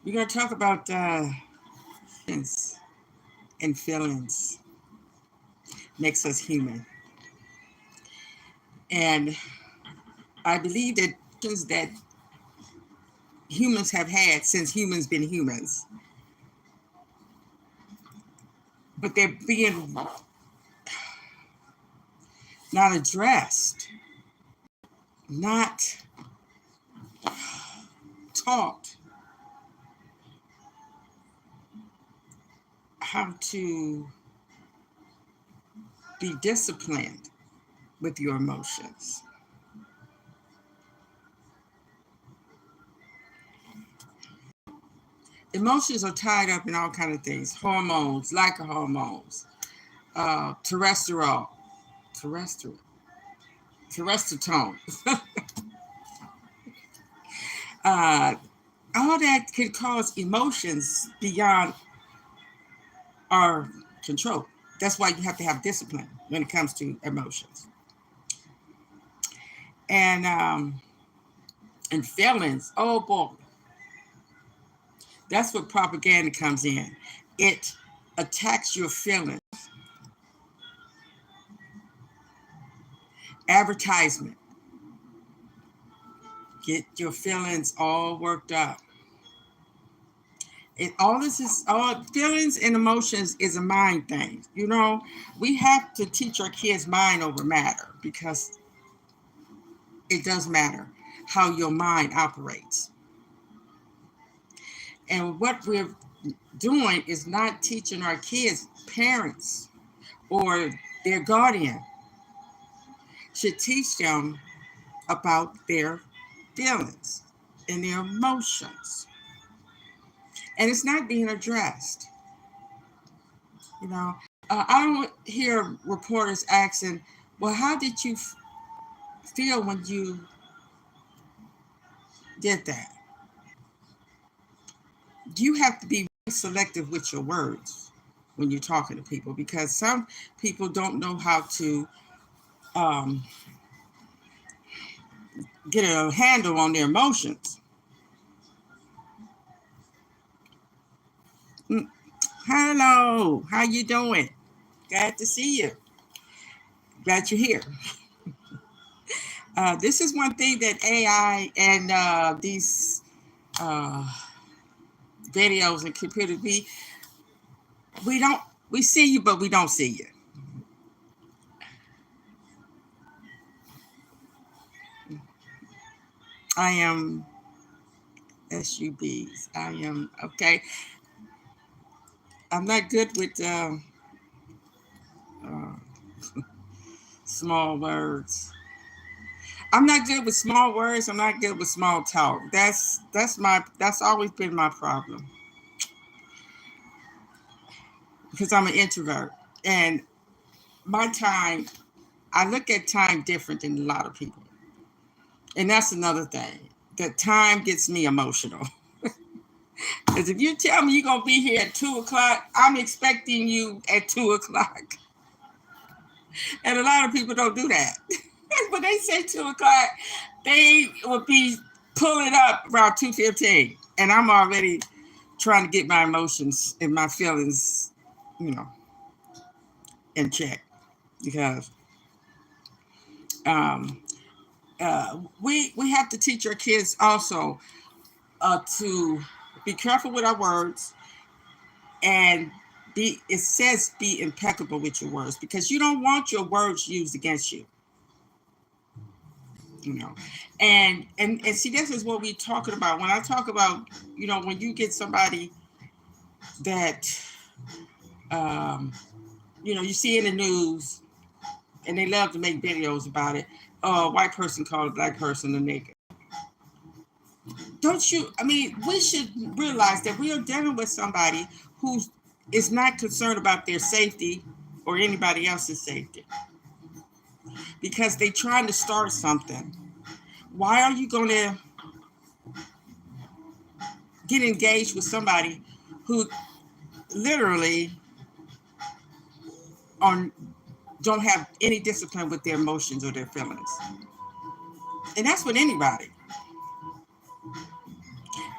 We're going to talk about feelings and feelings makes us human. And I believe that things that humans have had since humans been humans, but they're being not addressed, not taught how to be disciplined with your emotions. Emotions are tied up in all kind of things: hormones, like hormones, terrestrial, terrestrial, terrestrial uh, all that can cause emotions beyond our control. That's why you have to have discipline when it comes to emotions. And and feelings. Oh boy, that's what propaganda comes in. It attacks your feelings. Advertisement. Get your feelings all worked up. All this is all feelings and emotions is a mind thing. We have to teach our kids mind over matter, because it does matter how your mind operates. And what we're doing is not teaching our kids. Parents or their guardian should teach them about their feelings and their emotions. And it's not being addressed. You know, I don't hear reporters asking, well, how did you feel when you did that? You have to be very selective with your words when you're talking to people, because some people don't know how to um, get a handle on their emotions. Hello, how you doing? Glad to see you. Glad you're here. This is one thing that AI and these uh, videos and computers, we don't we see you, but we don't see you. I am SUBs. I am okay. I'm not good with uh, small words. I'm not good with small words. I'm not good with small talk. That's always been my problem, because I'm an introvert, and my time, I look at time different than a lot of people. And that's another thing. That time gets me emotional. Because if you tell me you're going to be here at 2 o'clock, I'm expecting you at 2 o'clock. And a lot of people don't do that. When they say 2 o'clock, they will be pulling up around 2:15. And I'm already trying to get my emotions and my feelings, you know, in check. Because um, we have to teach our kids also to be careful with our words, and it says be impeccable with your words, because you don't want your words used against you. you know and see, this is what we're talking about when I talk about, when you get somebody that um you see in the news, and they love to make videos about it. Oh, a white person called a black person a nigger. Don't you, I mean, we should realize that we are dealing with somebody who is not concerned about their safety or anybody else's safety, because they're trying to start something. Why are you going to get engaged with somebody who literally on don't have any discipline with their emotions or their feelings? And that's with anybody.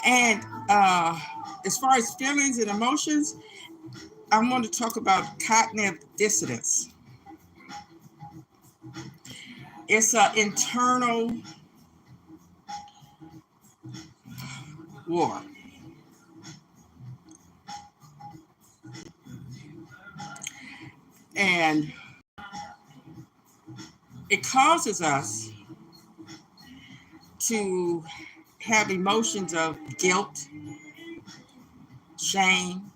And uh, as far as feelings and emotions, I want to talk about cognitive dissonance. It's an internal war. And it causes us to have emotions of guilt, shame,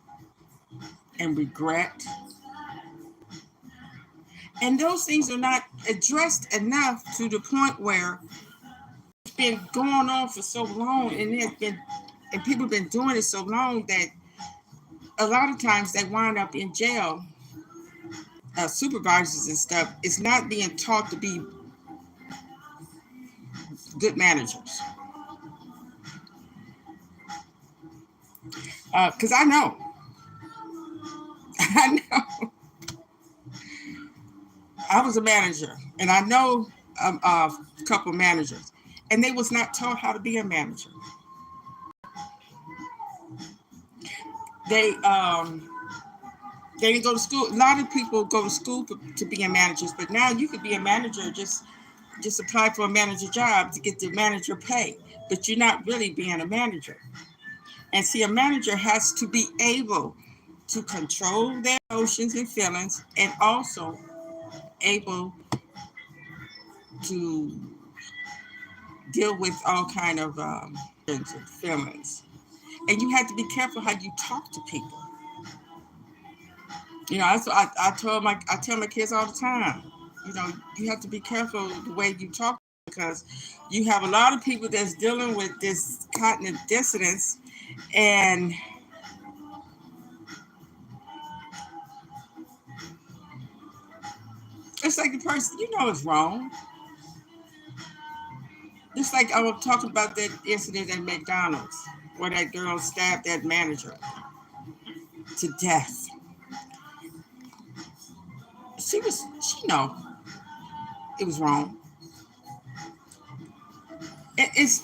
and regret. And those things are not addressed enough to the point where it's been going on for so long, and people have been doing it so long that a lot of times they wind up in jail. Supervisors and stuff is not being taught to be good managers. Because I know, I know, I was a manager, and I know a couple of managers, and they was not taught how to be a manager. They they didn't go to school. A lot of people go to school to be managers, but now you could be a manager, just apply for a manager job to get the manager pay, but you're not really being a manager. And see, a manager has to be able to control their emotions and feelings, and also able to deal with all kind of feelings. And you have to be careful how you talk to people. You know, that's what I tell my kids all the time. You know, you have to be careful the way you talk, because you have a lot of people that's dealing with this cognitive dissonance, and it's like the person, you know, it's wrong. Just like I was talking about that incident at McDonald's where that girl stabbed that manager to death. She know it was wrong. It's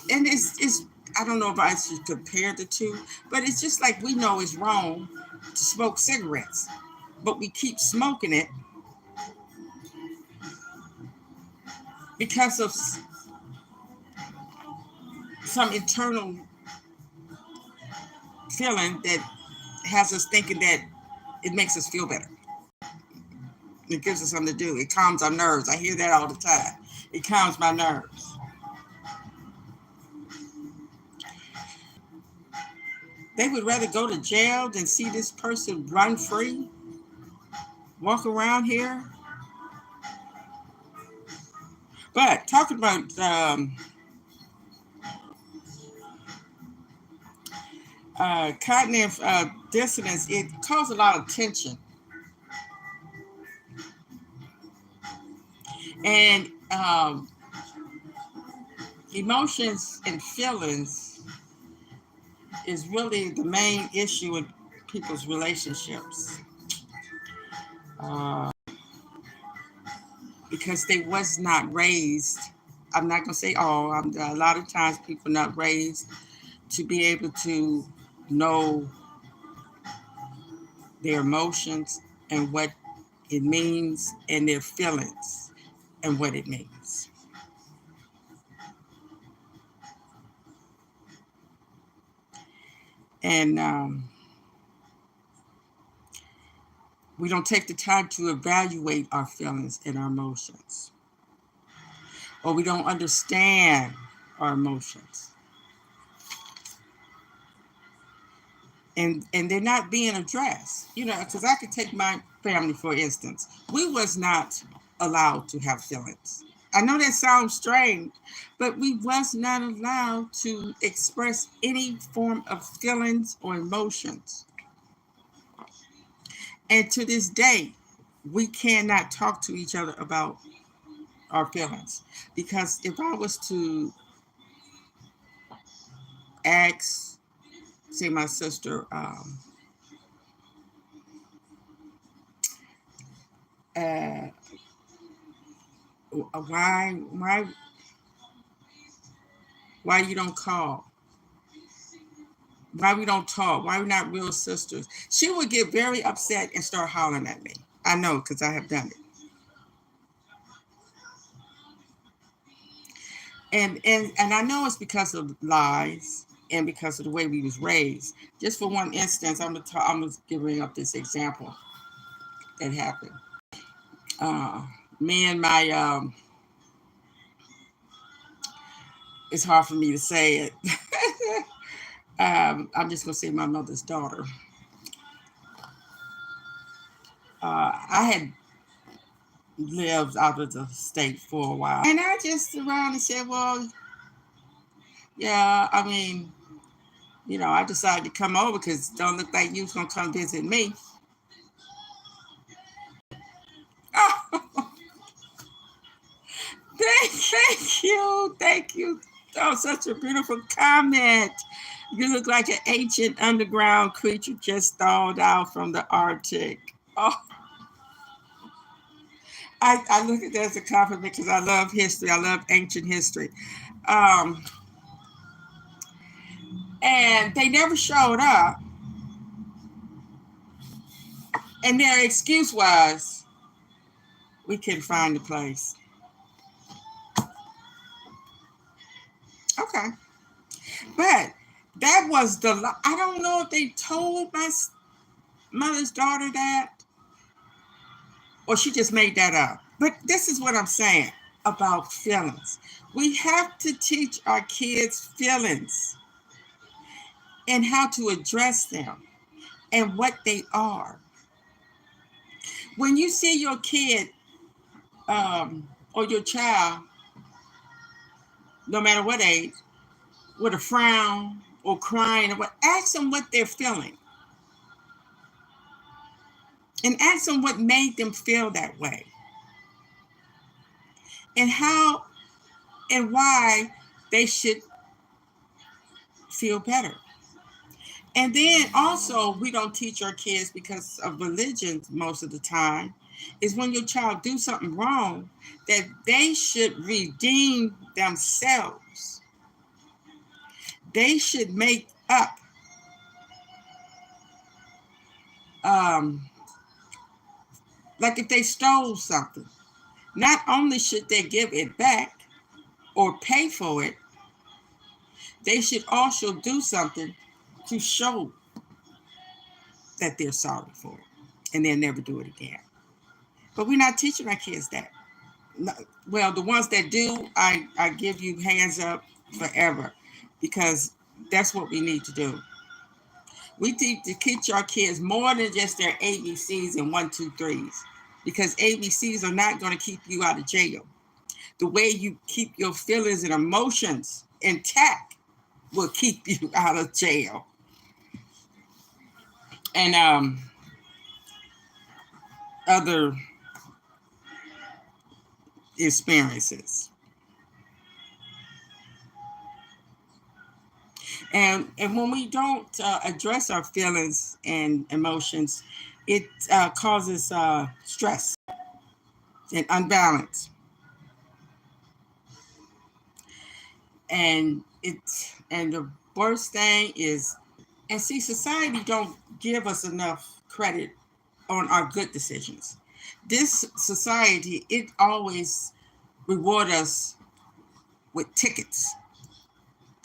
I don't know if I should compare the two, but it's just like we know it's wrong to smoke cigarettes, but we keep smoking it because of some internal feeling that has us thinking that it makes us feel better. It gives us something to do. It calms our nerves. I hear that all the time. It calms my nerves. They would rather go to jail than see this person run free, walk around here. But talking about cognitive dissonance, it caused a lot of tension. And emotions and feelings is really the main issue in people's relationships. Uh, because they was not raised, I'm not going to say all, a lot of times people not raised to be able to know their emotions and what it means, and their feelings and what it means. And we don't take the time to evaluate our feelings and our emotions, or we don't understand our emotions. And they're not being addressed. You know, because I could take my family, for instance. We was not allowed to have feelings. I know that sounds strange, but we was not allowed to express any form of feelings or emotions. And to this day, we cannot talk to each other about our feelings. Because if I was to ask, say, my sister, uh, why you don't call? Why we don't talk? Why we're not real sisters? She would get very upset and start hollering at me. I know because I have done it. And I know it's because of lies and because of the way we was raised. Just for one instance, I'm gonna bring up this example that happened. Uh, Me and my it's hard for me to say it. I'm just gonna say my mother's daughter. I had lived out of the state for a while, and I just around and said, "Well, yeah, I mean, I decided to come over because it don't look like you was gonna come visit me." Thank you. Oh, such a beautiful comment. You look like an ancient underground creature just thawed out from the Arctic. Oh, I look at that as a compliment because I love history. I love ancient history. Um, and they never showed up. And their excuse was, we couldn't find the place. Okay. But that was I don't know if they told my mother's daughter that or she just made that up. But this is what I'm saying about feelings. We have to teach our kids feelings and how to address them and what they are. When you see your kid or your child, no matter what age, with a frown or crying or what, ask them what they're feeling. And ask them what made them feel that way. And how and why they should feel better. And then also, we don't teach our kids because of religion most of the time, is when your child do something wrong, that they should redeem themselves. They should make up. Like if they stole something, not only should they give it back or pay for it, they should also do something to show that they're sorry for it and they'll never do it again. But we're not teaching our kids that. Well, the ones that do, I give you hands up forever because that's what we need to do. We need to teach our kids more than just their ABCs and 1, 2, 3s because ABCs are not going to keep you out of jail. The way you keep your feelings and emotions intact will keep you out of jail. And other experiences. And when we don't address our feelings and emotions, it causes stress and unbalance. And the worst thing is, and see, society don't give us enough credit on our good decisions. This society, it always reward us with tickets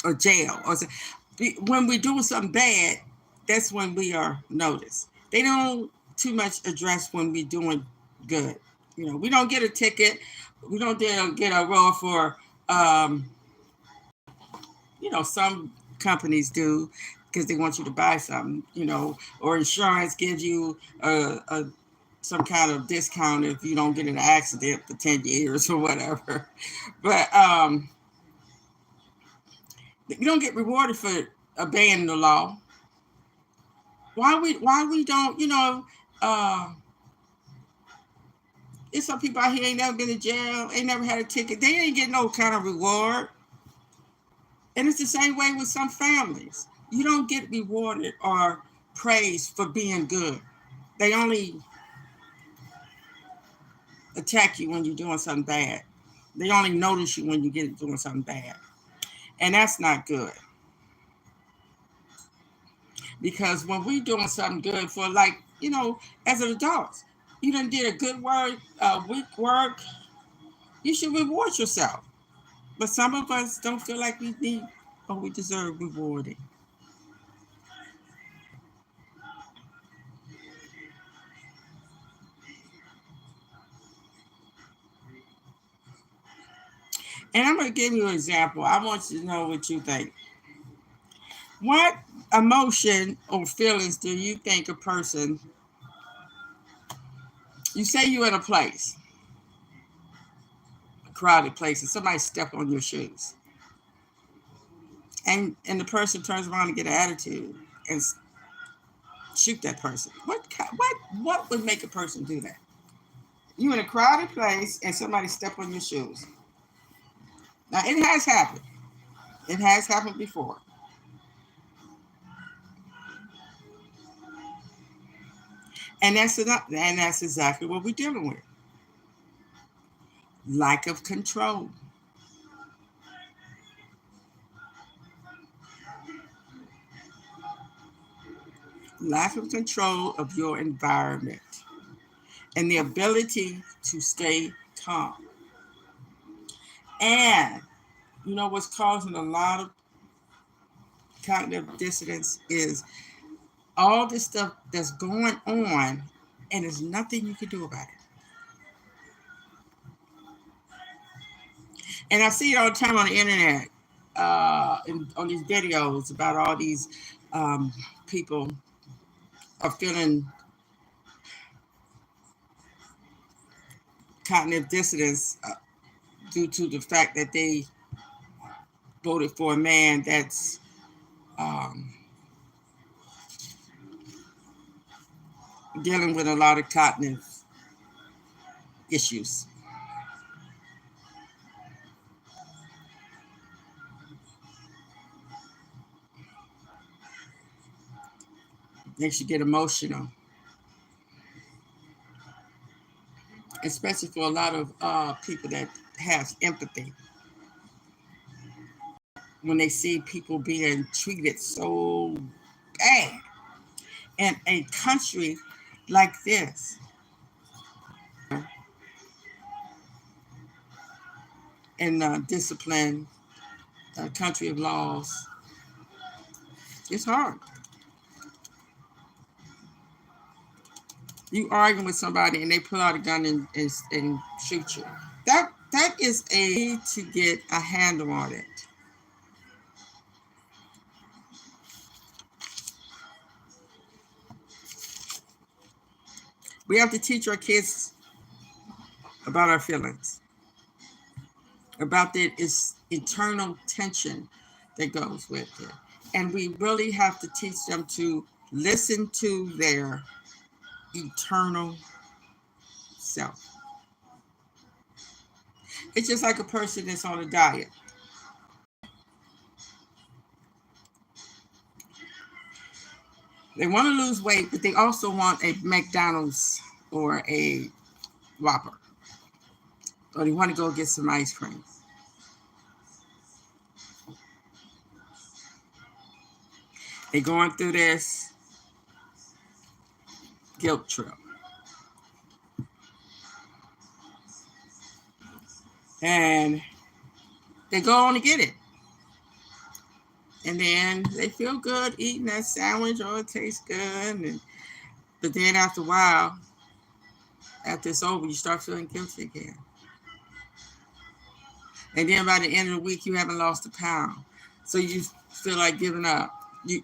or jail or when we're doing something bad, that's when we are noticed. They don't too much address when we're doing good. We don't get a ticket. We don't get a reward for some companies do because they want you to buy something, or insurance gives you some kind of discount if you don't get in an accident for 10 years or whatever. But you don't get rewarded for obeying the law. Why we don't, there's some people out here ain't never been to jail, ain't never had a ticket. They ain't getting no kind of reward. And it's the same way with some families. You don't get rewarded or praised for being good. They only attack you when you're doing something bad. They only notice you when you get doing something bad. And that's not good. Because when we doing something good for, like, as an adult, you done did a good work, week work, you should reward yourself. But some of us don't feel like we need or we deserve rewarding. And I'm going to give you an example. I want you to know what you think. What emotion or feelings do you think a person, you say you're in a place, a crowded place, and somebody step on your shoes, and the person turns around and get an attitude and shoot that person. What would make a person do that? You in a crowded place and somebody step on your shoes. Now it has happened. It has happened before. And that's exactly what we're dealing with. Lack of control. Lack of control of your environment and the ability to stay calm. And what's causing a lot of cognitive dissonance is all this stuff that's going on, and there's nothing you can do about it. And I see it all the time on the internet, on these videos about all these people are feeling cognitive dissonance due to the fact that they voted for a man that's um, dealing with a lot of cognitive issues. Makes you get emotional, especially for a lot of people that have empathy when they see people being treated so bad in a country like this, in discipline, a country of laws. It's hard. You arguing with somebody and they pull out a gun and shoot you. That is a to get a handle on it. We have to teach our kids about our feelings, about the internal tension that goes with it. And we really have to teach them to listen to their eternal self. It's just like a person that's on a diet. They want to lose weight, but they also want a McDonald's or a Whopper, or they want to go get some ice cream. They're going through this guilt trip. And they go on to get it. And then they feel good eating that sandwich, or it tastes good. But then after a while, after it's over, you start feeling guilty again. And then by the end of the week, you haven't lost a pound. So you feel like giving up. You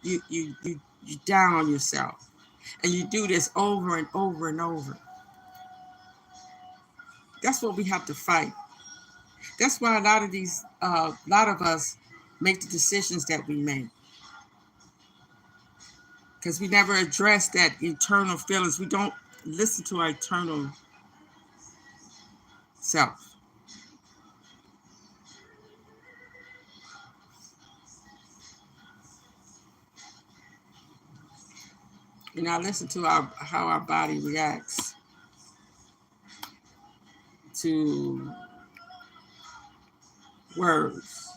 down on yourself. And you do this over and over and over. That's what we have to fight. That's why a lot of us make the decisions that we make. Because we never address that internal feelings. We don't listen to our eternal self. And I listen to how our body reacts to words.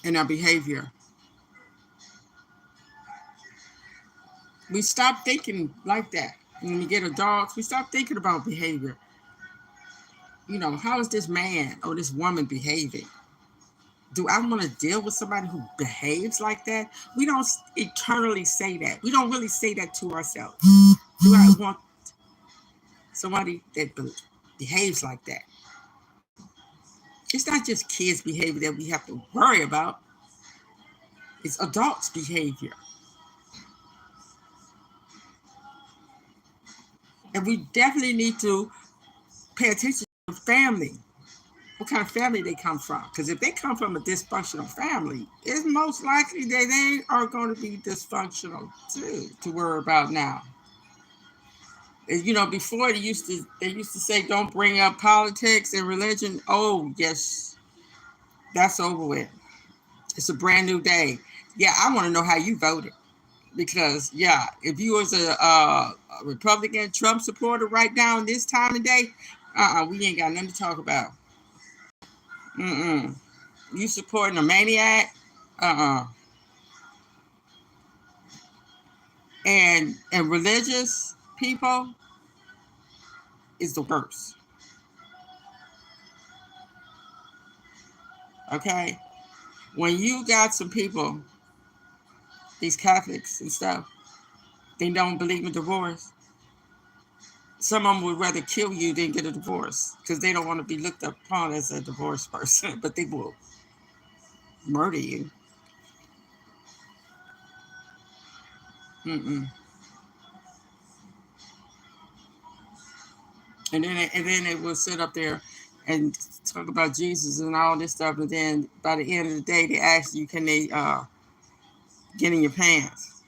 and our behavior. We stop thinking like that. When we get adults, we stop thinking about behavior. How is this man or this woman behaving? Do I want to deal with somebody who behaves like that? We don't eternally say that. We don't really say that to ourselves. Do I want somebody that behaves like that? It's not just kids' behavior that we have to worry about. It's adults' behavior. And we definitely need to pay attention to family. What kind of family they come from. Because if they come from a dysfunctional family, it's most likely that they are going to be dysfunctional too, to worry about now. Before they used to say don't bring up politics and religion. Oh yes, that's over with. It's a brand new day. Yeah, I want to know how you voted. Because yeah, if you was a Republican Trump supporter right now in this time of day, we ain't got nothing to talk about. Mm-mm. You supporting a maniac? Uh-uh. And religious people is the worst. Okay? When you got some people, these Catholics and stuff, they don't believe in divorce. Some of them would rather kill you than get a divorce because they don't want to be looked upon as a divorced person, but they will murder you. Mm-mm. And then they will sit up there and talk about Jesus and all this stuff, and then by the end of the day, they ask you, can they get in your pants?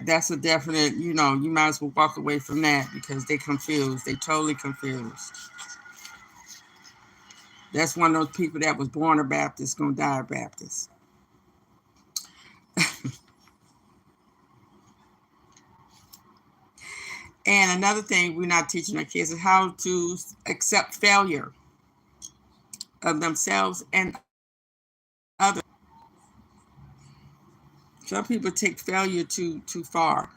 That's a definite. You might as well walk away from that because they confused. They totally confused. That's one of those people that was born a Baptist, gonna die a Baptist. And another thing we're not teaching our kids is how to accept failure of themselves and others. Some people take failure too far.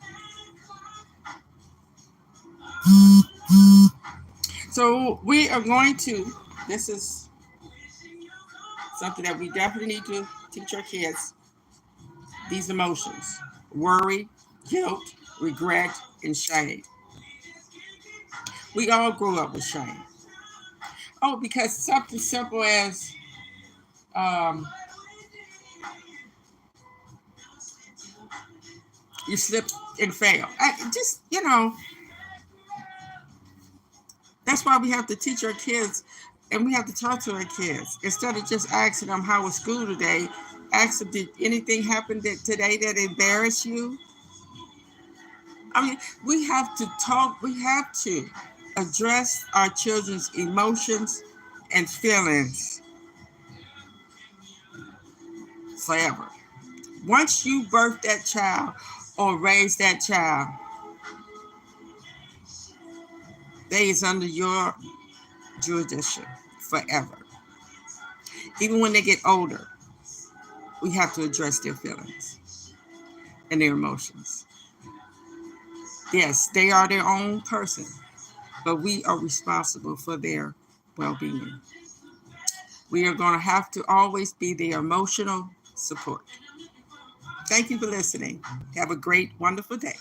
So we are going to. This is something that we definitely need to teach our kids. These emotions: worry, guilt, regret, and shame. We all grew up with shame. Oh, because something simple as um, you slip and fail. That's why we have to teach our kids and we have to talk to our kids. Instead of just asking them how was school today, ask them, did anything happen today that embarrassed you? I mean, we have to talk, we have to address our children's emotions and feelings forever. Once you birth that child or raise that child, they is under your jurisdiction forever. Even when they get older, we have to address their feelings and their emotions. Yes, they are their own person, but we are responsible for their well-being. We are going to have to always be their emotional support. Thank you for listening. Have a great, wonderful day.